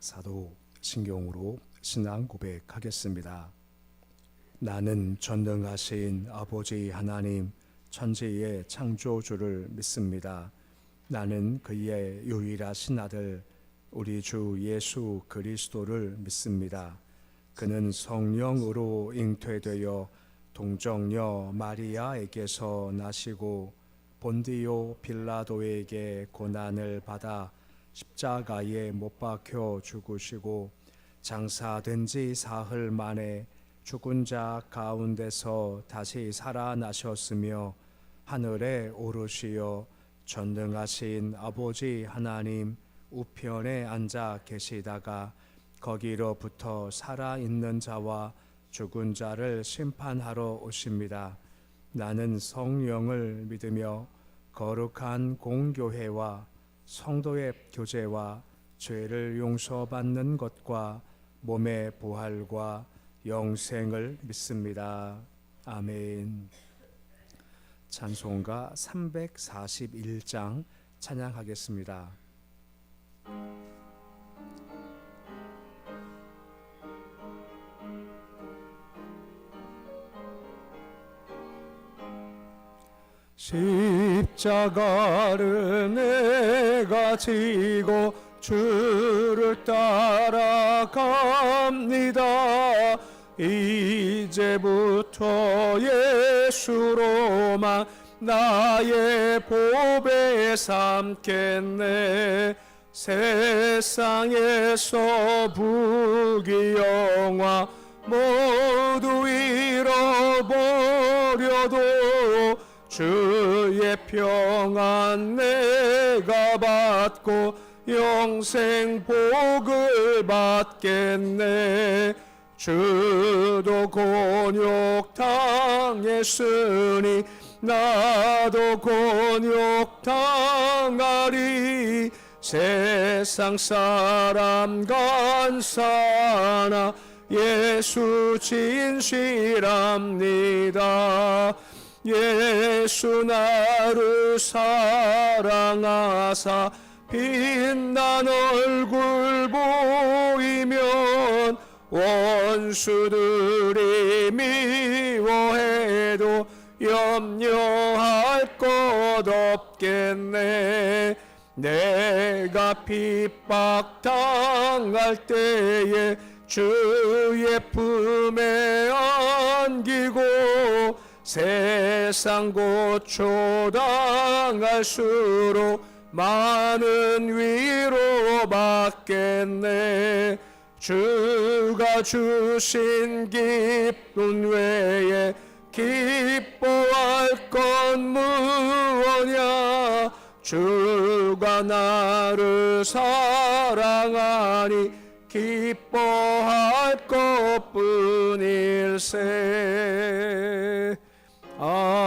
사도 신경으로 신앙 고백하겠습니다. 나는 전능하신 아버지 하나님 천지의 창조주를 믿습니다. 나는 그의 유일하신 아들 우리 주 예수 그리스도를 믿습니다. 그는 성령으로 잉태되어 동정녀 마리아에게서 나시고 본디오 빌라도에게 고난을 받아 십자가에 못 박혀 죽으시고 장사된 지 사흘 만에 죽은 자 가운데서 다시 살아나셨으며 하늘에 오르시어 전능하신 아버지 하나님 우편에 앉아 계시다가 거기로부터 살아있는 자와 죽은 자를 심판하러 오십니다. 나는 성령을 믿으며 거룩한 공교회와 성도의 교제와 죄를 용서받는 것과 몸의 부활과 영생을 믿습니다. 아멘. 찬송가 341장 찬양하겠습니다. 십자가를 내가 지고 주를 따라갑니다. 이제부터 예수로만 나의 보배 삼겠네. 세상에서 부귀영화 모두 잃어버려도 주의 평안 내가 받고 영생 복을 받겠네. 주도 곤욕 당했으니 나도 곤욕 당하리. 세상 사람 간사나 예수 진실합니다. 예수 나를 사랑하사 빛난 얼굴 보이면 원수들이 미워해도 염려할 것 없겠네. 내가 핍박당할 때에 주의 품에 안기고 세상 고초당할수록 많은 위로 받겠네. 주가 주신 기쁨 외에 기뻐할 건 무엇냐. 주가 나를 사랑하니 기뻐할 것뿐일세. 아멘.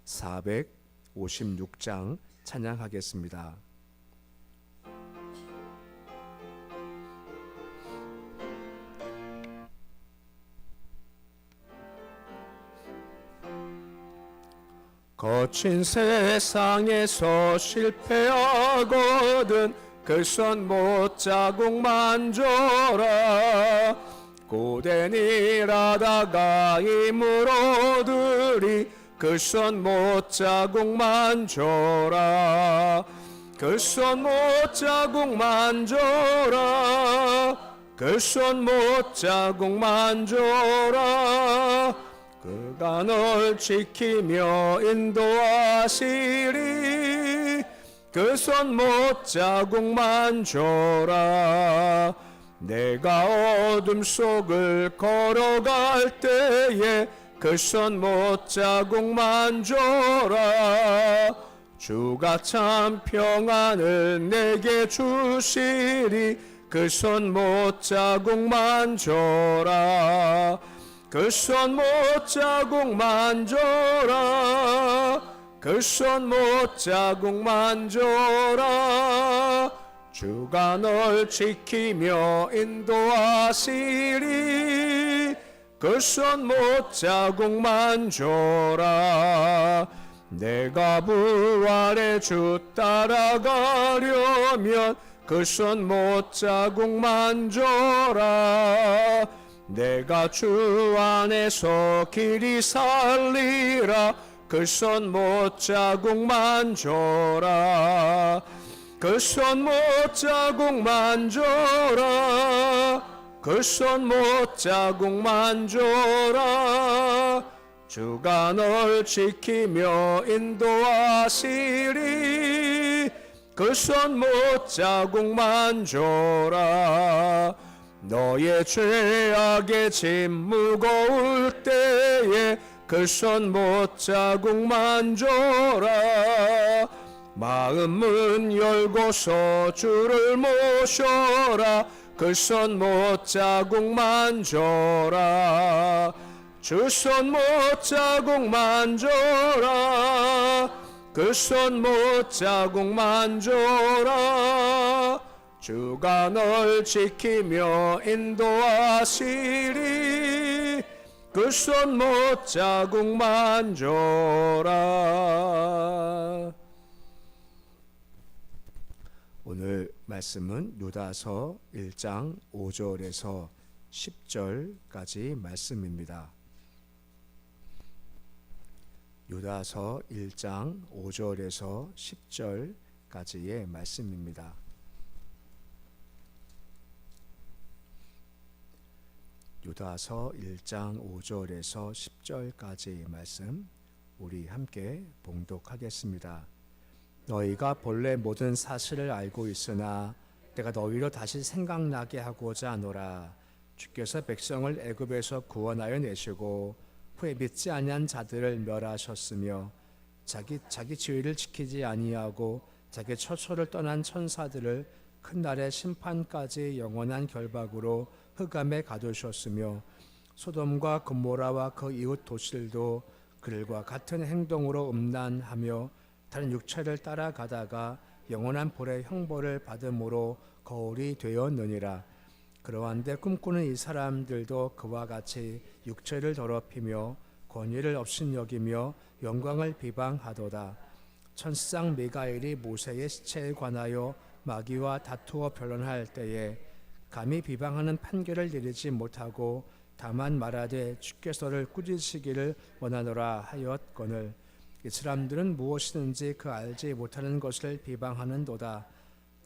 456장 찬양하겠습니다. 거친 세상에서 실패하거든 그 손 못자국만 줘라. 고된 일하다가 힘을 얻으리 그 손 못자국만 줘라. 그 손 못자국만 줘라. 그 손 못자국만 줘라. 그가 널 지키며 인도하시리. 그 손 못자국만 줘라. 내가 어둠 속을 걸어갈 때에 그 손 못자국만 줘라. 주가 참 평안을 내게 주시리. 그 손 못자국만 줘라. 그 손 못자국만 줘라. 그 손 못자국만 줘라. 주가 널 지키며 인도하시리. 그 손 못자국만 줘라. 내가 부활의 주 따라가려면 그 손 못자국만 줘라. 내가 주 안에서 길이 살리라. 그 손 못자국만 줘라. 그 손 못자국만 줘라. 그 손 못자국만 줘라. 주가 널 지키며 인도하시리. 그 손 못자국만 줘라. 너의 죄악의 짐 무거울 때에 그 손 못자국만 줘라. 마음은 열고서 주를 모셔라. 그 손 못자국만 줘라. 주 손 못자국만 줘라. 그 손 못자국만 줘라. 주가 널 지키며 인도하시리. 그 손 못자국만 줘라. 오늘 말씀은 유다서 1장 5절에서 10절까지 말씀입니다. 유다서 1장 5절에서 10절까지의 말씀입니다. 유다서 1장 5절에서 10절까지의 말씀 우리 함께 봉독하겠습니다. 너희가 본래 모든 사실을 알고 있으나 내가 너희로 다시 생각나게 하고자 하노라. 주께서 백성을 애굽에서 구원하여 내시고 후에 믿지 아니한 자들을 멸하셨으며 자기 지위를 지키지 아니하고 자기 처소를 떠난 천사들을 큰 날의 심판까지 영원한 결박으로 흑암에 가두셨으며 소돔과 고모라와 그 이웃 도시들도 그들과 같은 행동으로 음란하며 다른 육체를 따라가다가 영원한 불의 형벌을 받음으로 거울이 되었느니라. 그러한데 꿈꾸는 이 사람들도 그와 같이 육체를 더럽히며 권위를 업신여기며 영광을 비방하도다. 천사장 미가엘이 모세의 시체에 관하여 마귀와 다투어 변론할 때에 감히 비방하는 판결을 내리지 못하고 다만 말하되 주께서를 꾸짖으시기를 원하노라 하였거늘 이 사람들은 무엇이든지 그 알지 못하는 것을 비방하는도다.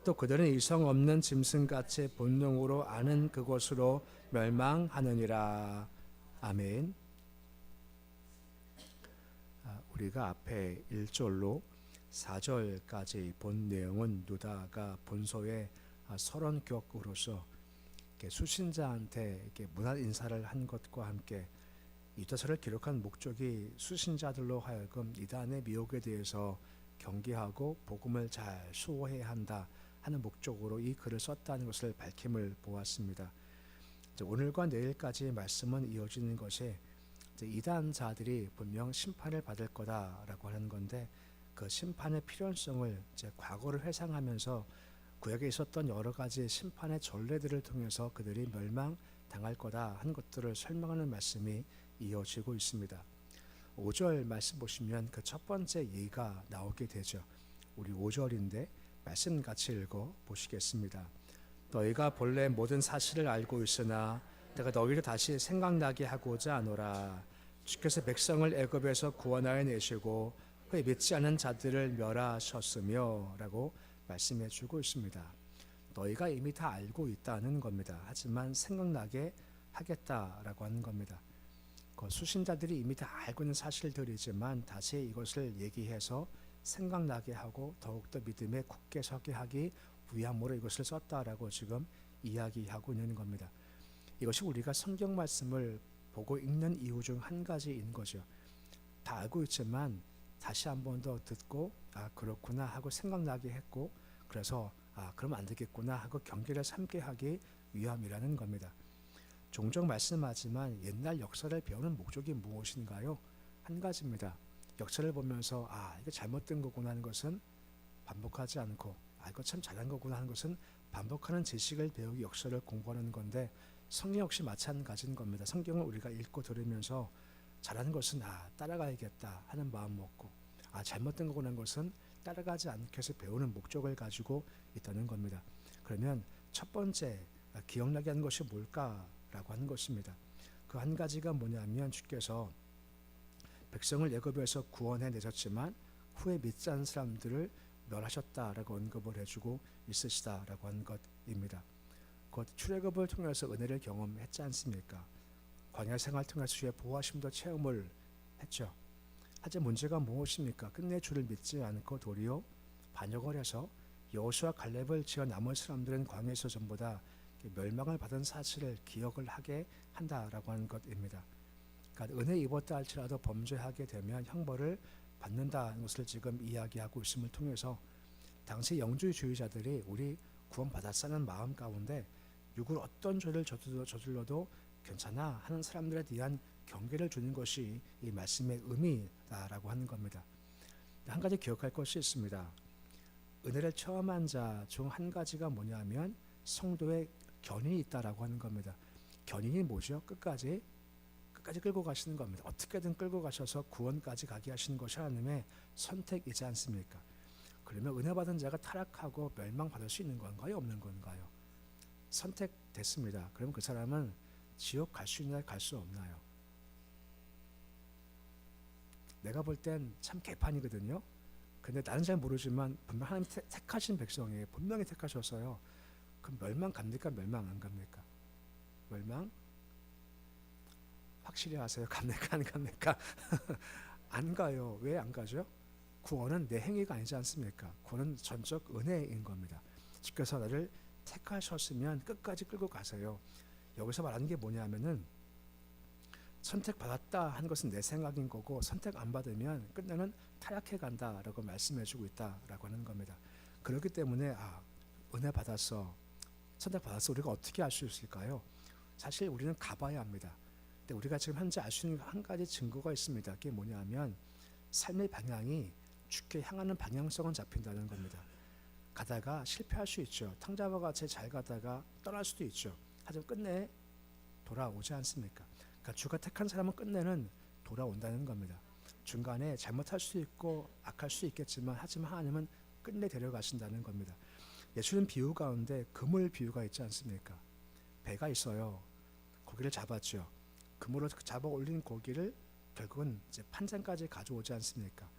또 그들은 이성 없는 짐승같이 본능으로 아는 그것으로 멸망하느니라. 아멘. 우리가 앞에 1절로 4절까지 본 내용은 유다가 본소의 서론격으로서 수신자한테 문안 인사를 한 것과 함께 유다서를 기록한 목적이 수신자들로 하여금 이단의 미혹에 대해서 경계하고 복음을 잘 수호해야 한다 하는 목적으로 이 글을 썼다는 것을 밝힘을 보았습니다. 오늘과 내일까지의 말씀은 이어지는 것이 이단자들이 분명 심판을 받을 거다라고 하는 건데 그 심판의 필요성을 과거를 회상하면서 구약에 있었던 여러 가지 심판의 전례들을 통해서 그들이 멸망당할 거다 하는 것들을 설명하는 말씀이 이어지고 있습니다. 5절 말씀 보시면 그 첫 번째 예가 나오게 되죠. 우리 5절인데 말씀 같이 읽어 보시겠습니다. 너희가 본래 모든 사실을 알고 있으나 내가 너희를 다시 생각나게 하고자 하노라. 주께서 백성을 애굽에서 구원하여 내시고 후에 믿지 않은 자들을 멸하셨으며 라고 말씀해 주고 있습니다. 너희가 이미 다 알고 있다는 겁니다. 하지만 생각나게 하겠다라고 하는 겁니다. 그 수신자들이 이미 다 알고 있는 사실들이지만 다시 이것을 얘기해서 생각나게 하고 더욱더 믿음에 굳게 서게 하기 위함으로 이것을 썼다라고 지금 이야기하고 있는 겁니다. 이것이 우리가 성경 말씀을 보고 읽는 이유 중 한 가지인 거죠. 다 알고 있지만 다시 한 번 더 듣고 그렇구나 하고 생각나게 했고 그래서 그럼 안 되겠구나 하고 경계를 삼게 하기 위함이라는 겁니다. 종종 말씀하지만 옛날 역사를 배우는 목적이 무엇인가요? 한 가지입니다. 역사를 보면서 이게 잘못된 거구나 하는 것은 반복하지 않고 이거 참 잘한 거구나 하는 것은 반복하는 지식을 배우기 역사를 공부하는 건데 성경 역시 마찬가지인 겁니다. 성경을 우리가 읽고 들으면서 잘하는 것은 따라가야겠다 하는 마음 먹고 잘못된 거고 난 것은 따라가지 않게 해서 배우는 목적을 가지고 있다는 겁니다. 그러면 첫 번째 기억나게 하는 것이 뭘까라고 하는 것입니다. 그 한 가지가 뭐냐면 주께서 백성을 애굽에서 구원해 내셨지만 후에 믿지 않은 사람들을 멸하셨다라고 언급을 해주고 있으시다라고 하는 것입니다. 곧 출애굽을 통해서 은혜를 경험했지 않습니까? 광야 생활 통해서 주의 보호하심도 체험을 했죠. 하지만 문제가 무엇입니까? 끝내 주를 믿지 않고 도리어 반역을 해서 여호수아 갈렙을 지어 나머지 사람들은 광야에서 전부 다 멸망을 받은 사실을 기억을 하게 한다라고 하는 것입니다. 그러니까 은혜 입었다 할지라도 범죄하게 되면 형벌을 받는다는 것을 지금 이야기하고 있음을 통해서 당시 영주주의자들이 우리 구원받았다는 마음 가운데 육을 어떤 죄를 저질러도 괜찮아 하는 사람들에 대한 경계를 주는 것이 이 말씀의 의미다라고 하는 겁니다. 한 가지 기억할 것이 있습니다. 은혜를 체험한 자 중 한 가지가 뭐냐면 성도의 견인이 있다라고 하는 겁니다. 견인이 뭐죠? 끝까지 끌고 가시는 겁니다. 어떻게든 끌고 가셔서 구원까지 가게 하시는 것이 하나님의 선택이지 않습니까? 그러면 은혜 받은 자가 타락하고 멸망받을 수 있는 건가요? 없는 건가요? 선택됐습니다. 그럼 그 사람은 지옥 갈 수 있나요? 갈 수 없나요? 내가 볼 땐 참 개판이거든요. 근데 나는 잘 모르지만 분명 하나님 택하신 백성이에요. 분명히 택하셔서요. 그럼 멸망 갑니까? 멸망 안 갑니까? 멸망? 확실히 아세요? 갑니까? 안 갑니까? 안 가요. 왜 안 가죠? 구원은 내 행위가 아니지 않습니까? 구원은 전적 은혜인 겁니다. 주께서 나를 택하셨으면 끝까지 끌고 가세요. 여기서 말하는 게 뭐냐면은 선택받았다 하는 것은 내 생각인 거고 선택 안 받으면 끝내는 타락해 간다라고 말씀해주고 있다라고 하는 겁니다. 그렇기 때문에 은혜 받았어, 선택받았어, 우리가 어떻게 알 수 있을까요? 사실 우리는 가봐야 합니다. 근데 우리가 지금 현재 알 수 있는 한 가지 증거가 있습니다. 그게 뭐냐면 삶의 방향이 주께 향하는 방향성은 잡힌다는 겁니다. 가다가 실패할 수 있죠. 탕자와 같이 잘 가다가 떠날 수도 있죠. 하지만 끝내 돌아오지 않습니까? 그러니까 주가 택한 사람은 끝내는 돌아온다는 겁니다. 중간에 잘못할 수 있고 악할 수 있겠지만 하지만 하나님은 끝내 데려가신다는 겁니다. 예수님 비유 가운데 그물 비유가 있지 않습니까? 배가 있어요. 고기를 잡았죠. 그물로 잡아 올린 고기를 결국은 이제 판장까지 가져오지 않습니까?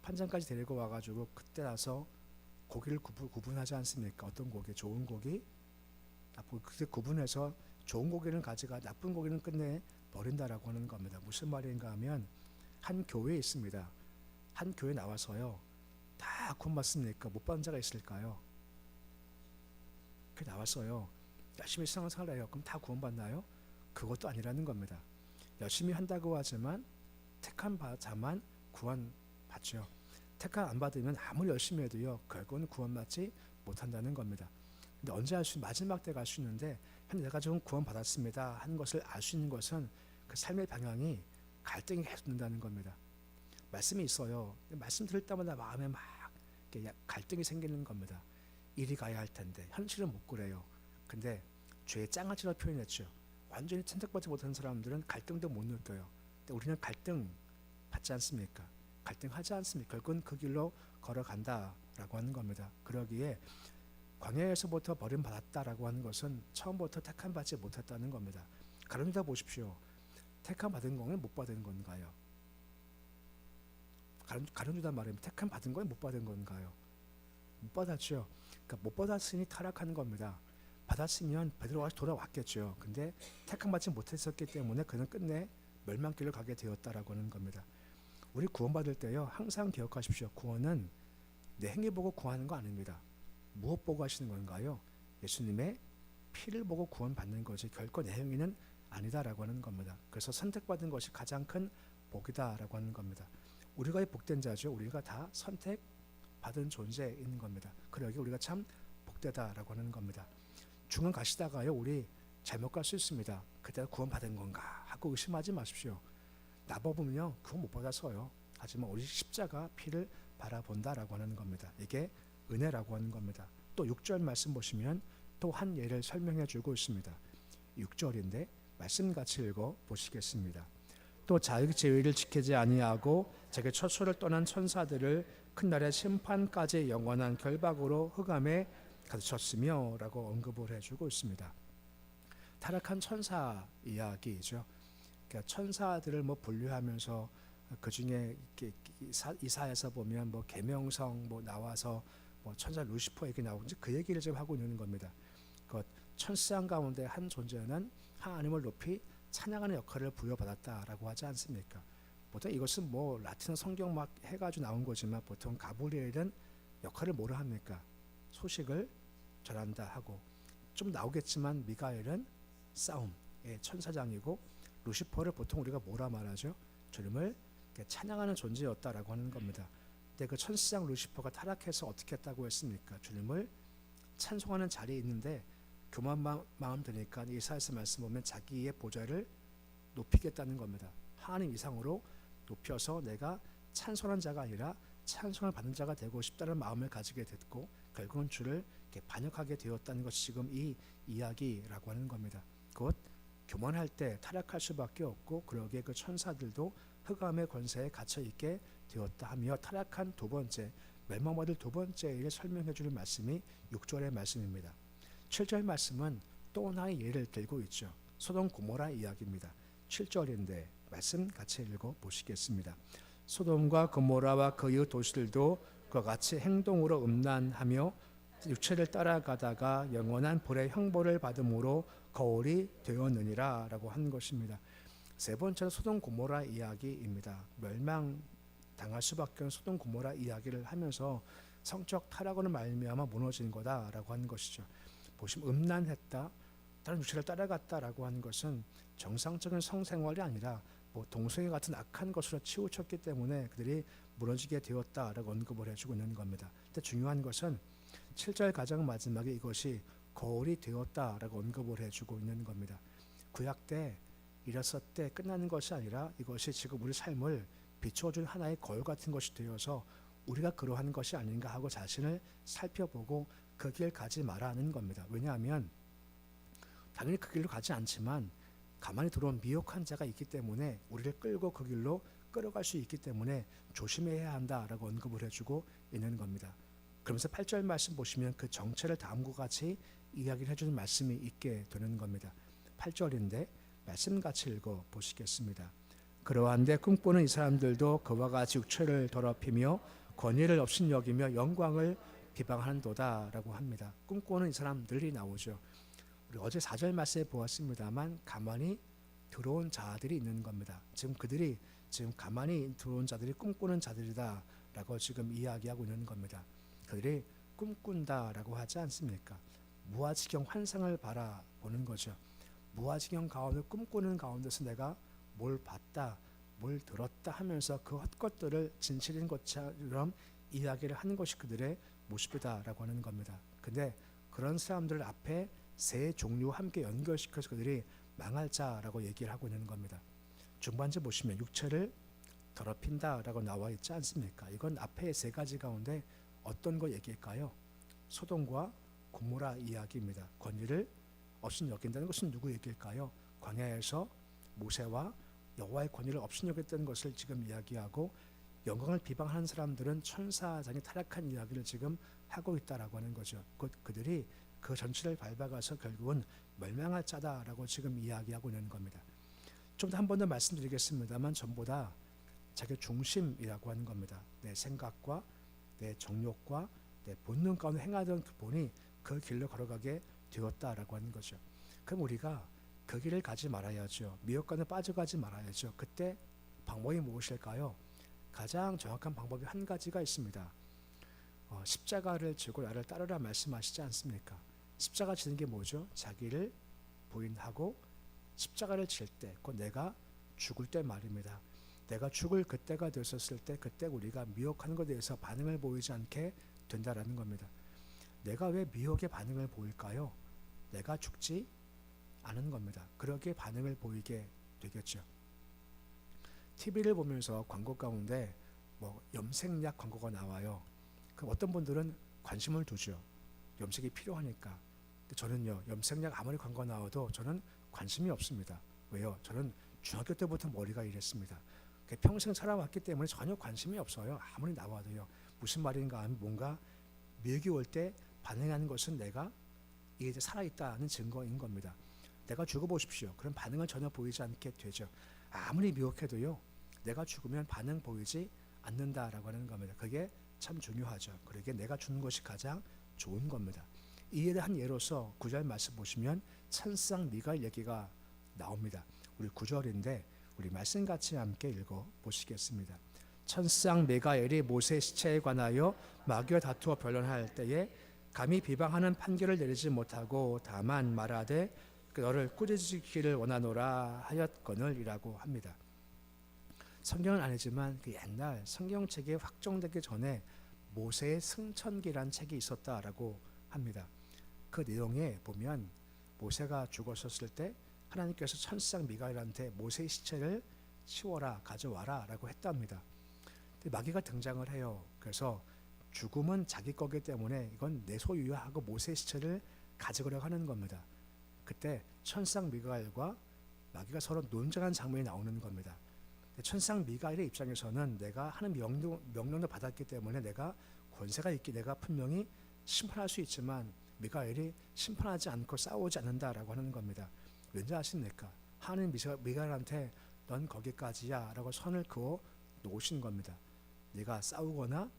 판장까지 데리고 와가지고 그때 나서 고기를 구분하지 않습니까? 어떤 고기, 좋은 고기, 나쁜 그때 구분해서 좋은 고기는 가져가 나쁜 고기는 끝내 버린다라고 하는 겁니다. 무슨 말인가 하면 한 교회에 있습니다. 한 교회 나와서요. 다 구원받습니까? 못 받은 자가 있을까요? 그 나왔어요. 열심히 신앙생활 해요. 그럼 다 구원받나요? 그것도 아니라는 겁니다. 열심히 한다고 하지만 택한 자만 구원받죠. 택한 안 받으면 아무리 열심히 해도요. 결국은 구원받지 못한다는 겁니다. 근데 언제 알 수 마지막 때 갈 수 있는데 현재 내가 지금 구원받았습니다 하는 것을 알 수 있는 것은 그 삶의 방향이 갈등이 계속 된다는 겁니다. 말씀이 있어요. 말씀 들을 때마다 마음에 막 갈등이 생기는 겁니다. 이리 가야 할 텐데 현실은 못 그래요. 근데 죄의 짱아지로 표현했죠. 완전히 선택받지 못한 사람들은 갈등도 못 느껴요. 근데 우리는 갈등 받지 않습니까? 갈등하지 않습니까? 결국은 그 길로 걸어간다라고 하는 겁니다. 그러기에 광야에서부터 버림받았다라고 하는 것은 처음부터 택함 받지 못했다는 겁니다. 가론유다 보십시오. 택함 받은 건가요? 못 받은 건가요? 가론유다 말입니다. 택함 받은 거예요? 못 받은 건가요? 못 받았죠. 그러니까 못 받았으니 타락하는 겁니다. 받았으면 베드로가 돌아왔겠죠. 근데 택함 받지 못했었기 때문에 그는 끝내 멸망길을 가게 되었다라고 하는 겁니다. 우리 구원받을 때요. 항상 기억하십시오. 구원은 내 행위 보고 구하는 거 아닙니다. 무엇 보고 하시는 건가요? 예수님의 피를 보고 구원받는 것이 결코 내 행위는 아니다라고 하는 겁니다. 그래서 선택받은 것이 가장 큰 복이다라고 하는 겁니다. 우리가 복된 자죠. 우리가 다 선택받은 존재인 겁니다. 그러기에 우리가 참 복되다라고 하는 겁니다. 중간 가시다가요. 우리 잘못 갈 수 있습니다. 그때 구원받은 건가 하고 의심하지 마십시오. 나법은요. 그거 못 받아서요. 하지만 우리 십자가 피를 바라본다라고 하는 겁니다. 이게 은혜라고 하는 겁니다. 또 6절 말씀 보시면 또 한 예를 설명해 주고 있습니다. 6절인데 말씀 같이 읽어 보시겠습니다. 또 자기 제의를 지키지 아니하고 자기 처소를 떠난 천사들을 큰 날의 심판까지 영원한 결박으로 흑암에 가두쳤으며 라고 언급을 해주고 있습니다. 타락한 천사 이야기이죠. 그러니까 천사들을 뭐 분류하면서 그 중에 이사에서 보면 뭐 계명성 뭐 나와서 뭐 천사 루시퍼 얘기 나오고 그 얘기를 지금 하고 있는 겁니다. 그 천상 가운데 한 존재는 하나님을 높이 찬양하는 역할을 부여받았다라고 하지 않습니까? 보통 이것은 뭐 라틴어 성경 막 해가지고 나온 거지만 보통 가브리엘은 역할을 뭐라 합니까? 소식을 전한다 하고 좀 나오겠지만 미가엘은 싸움의 천사장이고 루시퍼를 보통 우리가 뭐라 말하죠? 주님을 찬양하는 존재였다라고 하는 겁니다. 근데 그 천사장 루시퍼가 타락해서 어떻게 했다고 했습니까? 주님을 찬송하는 자리에 있는데 교만한 마음 드니까 이사야서 말씀 보면 자기의 보좌를 높이겠다는 겁니다. 하나님 이상으로 높여서 내가 찬송하는 자가 아니라 찬송을 받는 자가 되고 싶다는 마음을 가지게 됐고 결국은 주를 반역하게 되었다는 것이 지금 이 이야기라고 하는 겁니다. 곧 교만할 때 타락할 수밖에 없고 그러기에 그 천사들도 흑암의 권세에 갇혀 있게 되었다 하며 타락한 두 번째 멸망받을 두 번째 일을 설명해 주는 말씀이 6절의 말씀입니다. 7절 말씀은 또 하나의 예를 들고 있죠. 소돔 고모라 이야기입니다. 7절인데 말씀 같이 읽어 보시겠습니다. 소돔과 고모라와 그 이웃 도시들도 그와 같이 행동으로 음란하며 육체를 따라가다가 영원한 불의 형벌을 받음으로 거울이 되었느니라 라고 한 것입니다. 세 번째는 소돔 고모라 이야기입니다. 멸망당할 수밖에 없는 소돔 고모라 이야기를 하면서 성적 타락으로 말미암아 무너진 거다라고 하는 것이죠. 보시면 음란했다, 다른 육체를 따라갔다라고 하는 것은 정상적인 성생활이 아니라 뭐 동성애 같은 악한 것으로 치우쳤기 때문에 그들이 무너지게 되었다라고 언급을 해주고 있는 겁니다. 근데 중요한 것은 7절 가장 마지막에 이것이 거울이 되었다라고 언급을 해주고 있는 겁니다. 구약 때 일었을 때 끝나는 것이 아니라 이것이 지금 우리 삶을 비춰준 하나의 거울 같은 것이 되어서 우리가 그러한 것이 아닌가 하고 자신을 살펴보고 그 길 가지 말라는 겁니다. 왜냐하면 당연히 그 길로 가지 않지만 가만히 들어온 미혹한 자가 있기 때문에 우리를 끌고 그 길로 끌어갈 수 있기 때문에 조심해야 한다라고 언급을 해주고 있는 겁니다. 그러면서 8절 말씀 보시면 그 정체를 다음과 같이 이야기를 해주는 말씀이 있게 되는 겁니다. 8절인데 말씀 같이 읽어 보시겠습니다. 그러한데 꿈꾸는 이 사람들도 그와 같이 육체를 더럽히며 권위를 업신여기며 영광을 비방하는도다 라고 합니다. 꿈꾸는 이 사람들이 나오죠. 우리 어제 4절 말씀에 보았습니다만 가만히 들어온 자들이 있는 겁니다. 지금 그들이 지금 가만히 들어온 자들이 꿈꾸는 자들이다 라고 지금 이야기하고 있는 겁니다. 그들이 꿈꾼다라고 하지 않습니까? 무아지경 환상을 바라보는 거죠. 무아지경 가운데 꿈꾸는 가운데서 내가 뭘 봤다, 뭘 들었다 하면서 그 헛것들을 진실인 것처럼 이야기를 하는 것이 그들의 모습이다라고 하는 겁니다. 근데 그런 사람들 앞에 세 종류와 함께 연결시켜서 그들이 망할 자라고 얘기를 하고 있는 겁니다. 중반절 보시면 육체를 더럽힌다라고 나와 있지 않습니까? 이건 앞에 세 가지 가운데 어떤 거 얘기일까요? 소돔과 고모라 이야기입니다. 권위를 업신여긴다는 것은 누구 얘기일까요? 광야에서 모세와 여호와의 권위를 업신여겼던 것을 지금 이야기하고 영광을 비방하는 사람들은 천사장이 타락한 이야기를 지금 하고 있다라고 하는 거죠. 곧 그들이 그 전체를 밟아가서 결국은 멸망할 자다라고 지금 이야기하고 있는 겁니다. 좀 더 한 번 더 말씀드리겠습니다만 전부 다 자기 중심이라고 하는 겁니다. 내 생각과 내 정욕과 내 본능 가운데 행하던 그 본이 그 길로 걸어가게 되었다라고 하는 거죠. 그럼 우리가 그 길을 가지 말아야죠. 미혹간에 빠져가지 말아야죠. 그때 방법이 무엇일까요? 가장 정확한 방법이 한 가지가 있습니다. 십자가를 지고 나를 따르라 말씀하시지 않습니까? 십자가 지는 게 뭐죠? 자기를 부인하고 십자가를 질 때, 곧 내가 죽을 때 말입니다. 내가 죽을 그때가 되었을 때 그때 우리가 미혹하는 것에 대해서 반응을 보이지 않게 된다라는 겁니다. 내가 왜 미혹의 반응을 보일까요? 내가 죽지 않은 겁니다. 그러기에 반응을 보이게 되겠죠. TV를 보면서 광고 가운데 뭐 염색약 광고가 나와요. 그럼 어떤 분들은 관심을 두죠. 염색이 필요하니까. 근데 저는요, 염색약 아무리 광고 나와도 저는 관심이 없습니다. 왜요? 저는 중학교 때부터 머리가 이랬습니다. 평생 살아왔기 때문에 전혀 관심이 없어요. 아무리 나와도요. 무슨 말인가 하면 뭔가 미역이 올 때 반응하는 것은 내가 이게 살아있다는 증거인 겁니다. 내가 죽어보십시오. 그럼 반응은 전혀 보이지 않게 되죠. 아무리 미혹해도요. 내가 죽으면 반응 보이지 않는다라고 하는 겁니다. 그게 참 중요하죠. 그러게 내가 주는 것이 가장 좋은 겁니다. 이에 대한 예로서 9절 말씀 보시면 천상 미가엘 얘기가 나옵니다. 우리 9절인데 우리 말씀 같이 함께 읽어 보시겠습니다. 천상 미가엘이 모세 시체에 관하여 마귀와 다투어 변론할 때에 감히 비방하는 판결을 내리지 못하고 다만 말하되 너를 꾸짖기를 원하노라 하였거늘이라고 합니다. 성경은 아니지만 그 옛날 성경책에 확정되기 전에 모세의 승천기란 책이 있었다라고 합니다. 그 내용에 보면 모세가 죽었었을 때 하나님께서 천상 미가엘한테 모세의 시체를 치워라 가져와라 라고 했답니다. 근데 마귀가 등장을 해요. 그래서 죽음은 자기 거기 때문에 이건 내 소유야 하고 모세의 시체를 가져가려고 하는 겁니다. 그때 천상 미가엘과 마귀가 서로 논쟁하는 장면이 나오는 겁니다. 천상 미가엘의 입장에서는 내가 하는 명령도 받았기 때문에 내가 권세가 있기 내가 분명히 심판할 수 있지만 미가엘이 심판하지 않고 싸우지 않는다라고 하는 겁니다. 왠지 아십니까? 하나님 미가엘한테 넌 거기까지야 라고 선을 그어 놓으신 겁니다. 네가 싸우거나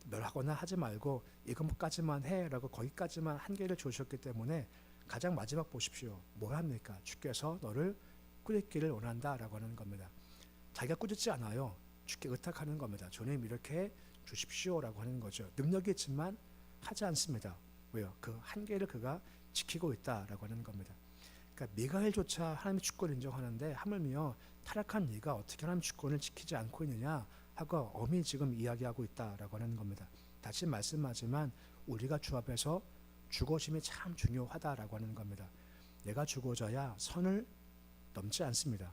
멸하거나 하지 말고 이것까지만 해 라고 거기까지만 한계를 주셨기 때문에 가장 마지막 보십시오. 뭘 합니까? 주께서 너를 꾸짖기를 원한다 라고 하는 겁니다. 자기가 꾸짖지 않아요. 주께 의탁하는 겁니다. 주님 이렇게 주십시오 라고 하는 거죠. 능력이 있지만 하지 않습니다. 왜요? 그 한계를 그가 지키고 있다라고 하는 겁니다. 그러니까 미가엘조차 하나님의 주권을 인정하는데 하물며 타락한 네가 어떻게 하나님의 주권을 지키지 않고 있느냐 하고 엄히 지금 이야기하고 있다라고 하는 겁니다. 다시 말씀하지만 우리가 주 앞에서 죽어짐이 참 중요하다라고 하는 겁니다. 내가 죽어져야 선을 넘지 않습니다.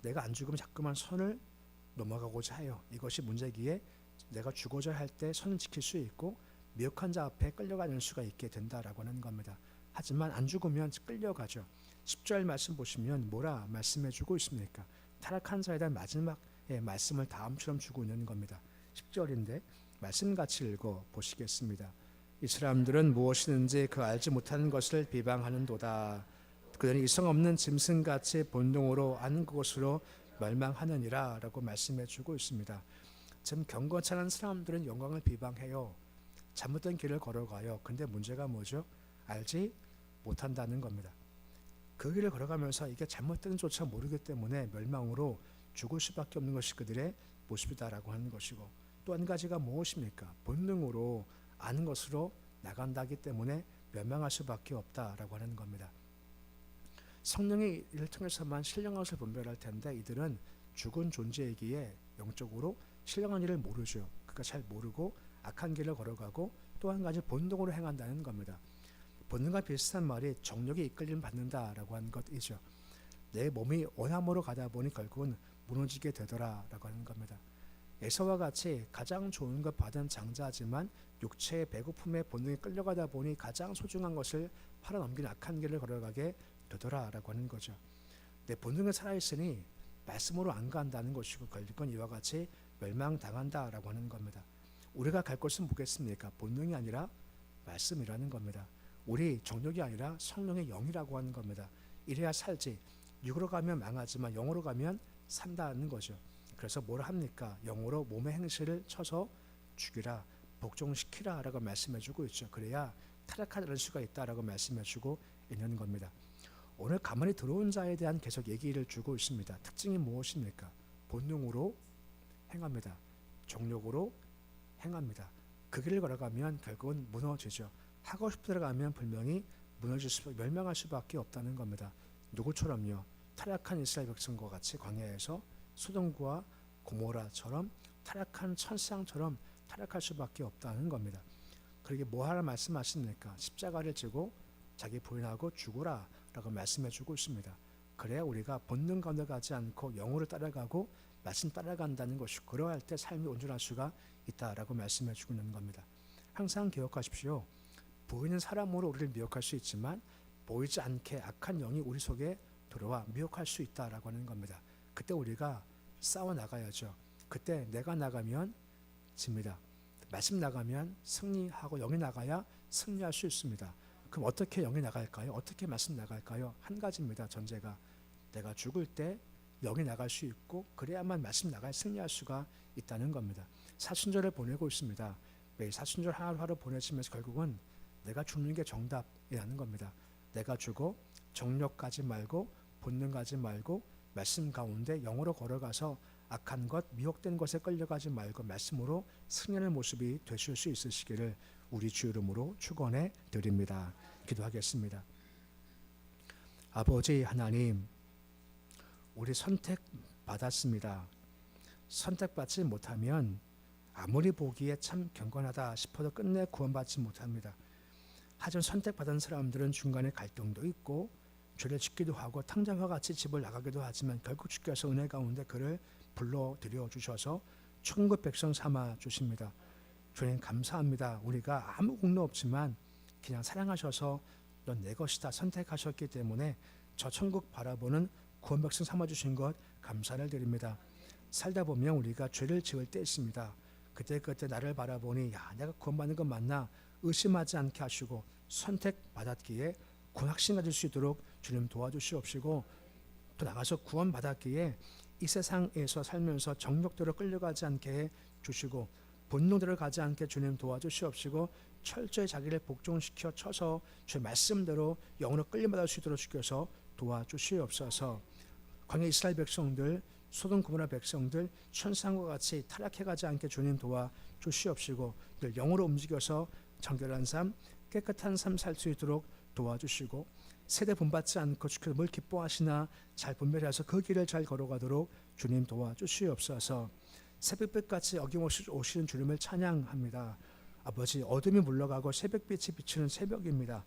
내가 안 죽으면 자꾸만 선을 넘어가고자 해요. 이것이 문제기에 내가 죽어져야 할 때 선을 지킬 수 있고 미혹한 자 앞에 끌려가는 수가 있게 된다라고 하는 겁니다. 하지만 안 죽으면 끌려가죠. 10절 말씀 보시면 뭐라 말씀해주고 있습니까? 타락한 자에 대한 마지막의 말씀을 다음처럼 주고 있는 겁니다. 10절인데 말씀같이 읽어 보시겠습니다. 이 사람들은 무엇이든지 그 알지 못하는 것을 비방하는도다. 그들은 이성 없는 짐승같이 본능으로 아는 것으로 멸망하느니라 라고 말씀해주고 있습니다. 지금 경건치 않은 사람들은 영광을 비방해요. 잘못된 길을 걸어가요. 근데 문제가 뭐죠? 알지 못한다는 겁니다. 그 길을 걸어가면서 이게 잘못된 조차 모르기 때문에 멸망으로 죽을 수밖에 없는 것이 그들의 모습이다라고 하는 것이고 또 한 가지가 무엇입니까? 본능으로 아는 것으로 나간다기 때문에 멸망할 수밖에 없다라고 하는 겁니다. 성령의 일을 통해서만 신령한 것을 분별할 텐데 이들은 죽은 존재이기에 영적으로 신령한 일을 모르죠. 그러니까 잘 모르고 악한 길을 걸어가고 또 한 가지 본능으로 행한다는 겁니다. 본능과 비슷한 말이 정욕에 이끌림 받는다라고 하는 것이죠. 내 몸이 원함으로 가다 보니 결국은 무너지게 되더라라고 하는 겁니다. 에서와 같이 가장 좋은 것 받은 장자지만 육체의 배고픔에 본능에 끌려가다 보니 가장 소중한 것을 팔아넘긴 악한 길을 걸어가게 되더라라고 하는 거죠. 내 본능은 살아있으니 말씀으로 안 간다는 것이고 걸릴 건 이와 같이 멸망당한다라고 하는 겁니다. 우리가 갈 곳은 뭐겠습니까? 본능이 아니라 말씀이라는 겁니다. 우리 정욕이 아니라 성령의 영이라고 하는 겁니다. 이래야 살지. 육으로 가면 망하지만 영으로 가면 산다는 거죠. 그래서 뭘 합니까? 영으로 몸의 행실을 쳐서 죽이라, 복종시키라 라고 말씀해주고 있죠. 그래야 타락하는 수가 있다라고 말씀해주고 있는 겁니다. 오늘 가만히 들어온 자에 대한 계속 얘기를 주고 있습니다. 특징이 무엇입니까? 본능으로 행합니다. 정욕으로 행합니다. 그 길을 걸어가면 결국은 무너지죠. 하고 싶은 대로 가면 분명히 멸망할 수밖에 없다는 겁니다. 누구처럼요? 타락한 이스라엘 백성과 같이 광야에서 소돔과 고모라처럼 타락한 천상처럼 타락할 수밖에 없다는 겁니다. 그러게 뭐하라 말씀하십니까? 십자가를 지고 자기 부인하고 죽으라 라고 말씀해주고 있습니다. 그래야 우리가 본능 가운데 가지 않고 영으로 따라가고 말씀 따라간다는 것이고 그러할 때 삶이 온전할 수가 있다라고 말씀해주고 있는 겁니다. 항상 기억하십시오. 보이는 사람으로 우리를 미혹할 수 있지만 보이지 않게 악한 영이 우리 속에 들어와 미혹할 수 있다라고 하는 겁니다. 그때 우리가 싸워 나가야죠. 그때 내가 나가면 집니다. 말씀 나가면 승리하고 영이 나가야 승리할 수 있습니다. 그럼 어떻게 영이 나갈까요? 어떻게 말씀 나갈까요? 한 가지입니다. 전제가 내가 죽을 때 영이 나갈 수 있고 그래야만 말씀 나갈 승리할 수가 있다는 겁니다. 사순절을 보내고 있습니다. 매일 사순절 하루하루 보내시면서 결국은 내가 죽는 게 정답이라는 겁니다. 내가 죽어 정욕 가지 말고 본능 가지 말고 말씀 가운데 영으로 걸어가서 악한 것, 미혹된 것에 끌려가지 말고 말씀으로 승리하는 모습이 되실 수 있으시기를 우리 주 이름으로 축원해 드립니다. 기도하겠습니다. 아버지 하나님, 우리 선택받았습니다. 선택받지 못하면 아무리 보기에 참 경건하다 싶어도 끝내 구원받지 못합니다. 하지만 선택받은 사람들은 중간에 갈등도 있고 죄를 짓기도 하고 탕자와 같이 집을 나가기도 하지만 결국 주께서 은혜 가운데 그를 불러들여 주셔서 천국 백성 삼아 주십니다. 주님 감사합니다. 우리가 아무 공로 없지만 그냥 사랑하셔서 넌 내 것이다 선택하셨기 때문에 저 천국 바라보는 구원 백성 삼아 주신 것 감사를 드립니다. 살다 보면 우리가 죄를 지을 때 있습니다. 그때 나를 바라보니 야 내가 구원받는 건 맞나 의심하지 않게 하시고 선택받았기에 확신 가질 수 있도록 주님 도와주시옵시고 또 나가서 구원받았기에 이 세상에서 살면서 정욕대로 끌려가지 않게 해 주시고 본능대로 가지 않게 주님 도와주시옵시고 철저히 자기를 복종시켜 쳐서 주의 말씀대로 영으로 끌림받을 수 있도록 주께서 도와주시옵소서. 광야 이스라엘 백성들 소돔 고모라 백성들 천상과 같이 타락해가지 않게 주님 도와주시옵시고 늘 영으로 움직여서 정결한 삶 깨끗한 삶 살 수 있도록 도와주시고 세대 본받지 않고 주께서 뭘 기뻐하시나 잘 분별해서 그 길을 잘 걸어가도록 주님 도와주시옵소서. 새벽빛같이 어김없이 오시는 주님을 찬양합니다. 아버지 어둠이 물러가고 새벽빛이 비치는 새벽입니다.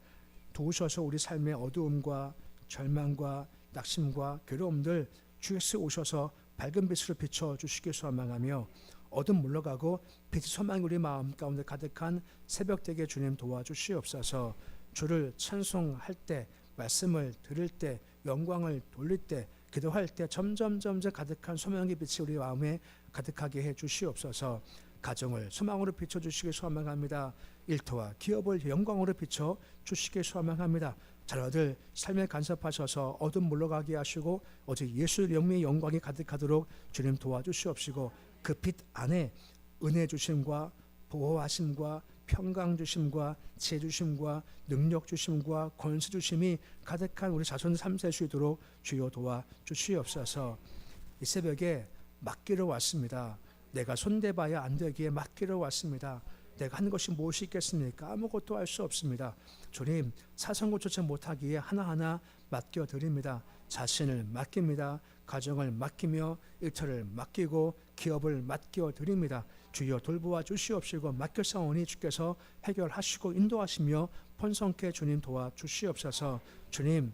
도우셔서 우리 삶의 어두움과 절망과 낙심과 괴로움들 주께서 오셔서 밝은 빛으로 비춰주시길 소망하며 어둠 물러가고 빛이 소망이 우리 마음 가운데 가득한 새벽되게 주님 도와주시옵소서. 주를 찬송할 때 말씀을 들을 때 영광을 돌릴 때 기도할 때 점점 가득한 소망의 빛이 우리 마음에 가득하게 해 주시옵소서. 가정을 소망으로 비춰주시길 소망합니다. 일터와 기업을 영광으로 비춰 주시길 소망합니다. 자녀들 삶에 간섭하셔서 어둠 물러가게 하시고 오직 예수 영미의 영광이 가득하도록 주님 도와주시옵시고 그 빛 안에 은혜 주심과 보호하심과 평강 주심과 지혜 주심과 능력 주심과 권세 주심이 가득한 우리 자손 삶 살 수 있도록 주여 도와주시옵소서. 이 새벽에 맡기러 왔습니다. 내가 손대봐야 안 되기에 맡기러 왔습니다. 내가 한 것이 무엇이 있겠습니까? 아무것도 할 수 없습니다. 주님 사성고조차 못하기에 하나하나 맡겨드립니다. 자신을 맡깁니다. 가정을 맡기며 일터를 맡기고 기업을 맡겨드립니다. 주여 돌보아 주시옵시고 맡겨사오니 주께서 해결하시고 인도하시며 번성케 주님 도와주시옵소서. 주님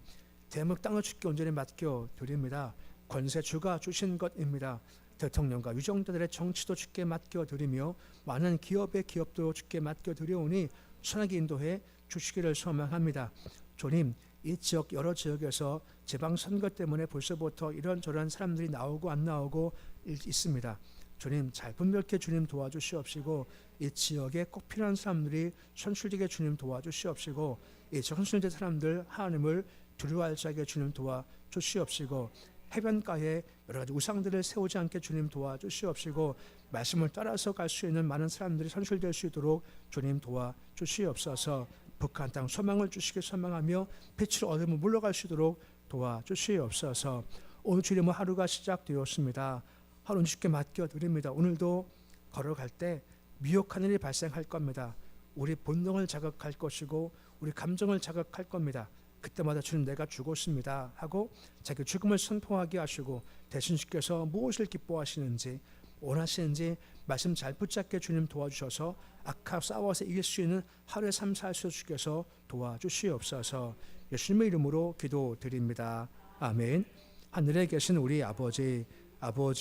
대목 땅을 주께 온전히 맡겨드립니다. 권세 주가 주신 것입니다. 대통령과 유정자들의 정치도 주께 맡겨드리며 많은 기업도 주께 맡겨드려오니 선하게 인도해 주시기를 소망합니다. 주님 이 지역 여러 지역에서 지방선거 때문에 벌써부터 이런저런 사람들이 나오고 안 나오고 있습니다. 주님 잘 분별케 주님 도와주시옵시고 이 지역에 꼭 필요한 사람들이 선출되게 주님 도와주시옵시고 이 선출된 사람들 하나님을 두려워할 자에게 주님 도와주시옵시고 해변가에 여러 가지 우상들을 세우지 않게 주님 도와주시옵시고 말씀을 따라서 갈 수 있는 많은 사람들이 선출될 수 있도록 주님 도와주시옵소서. 북한 땅 소망을 주시길 소망하며 빛으로 어둠을 물러갈 수 있도록 도와주시옵소서. 오늘 주님의 하루가 시작되었습니다. 하루는 주께 맡겨드립니다. 오늘도 걸어갈 때 미혹한 일이 발생할 겁니다. 우리 본능을 자극할 것이고 우리 감정을 자극할 겁니다. 그때마다 주님 내가 죽었습니다 하고 자기 죽음을 선포하게 하시고 대신 주께서 무엇을 기뻐하시는지 원하시는지 말씀 잘 붙잡게 주님 도와주셔서 악하고 싸워서 이길 수 있는 하루의 삶 살 수 주께서 도와주시옵소서. 예수님의 이름으로 기도드립니다. 아멘. 하늘에 계신 우리 아버지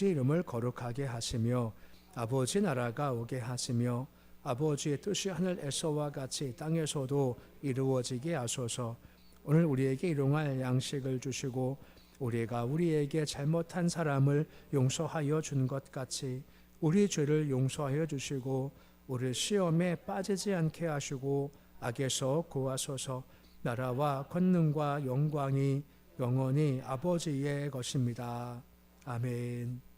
이름을 거룩하게 하시며 아버지 나라가 오게 하시며 아버지의 뜻이 하늘에서와 같이 땅에서도 이루어지게 하소서. 오늘 우리에게 일용할 양식을 주시고 우리가 우리에게 잘못한 사람을 용서하여 준 것 같이 우리 죄를 용서하여 주시고 우리 시험에 빠지지 않게 하시고 악에서 구하소서. 나라와 권능과 영광이 영원히 아버지의 것입니다. 아멘.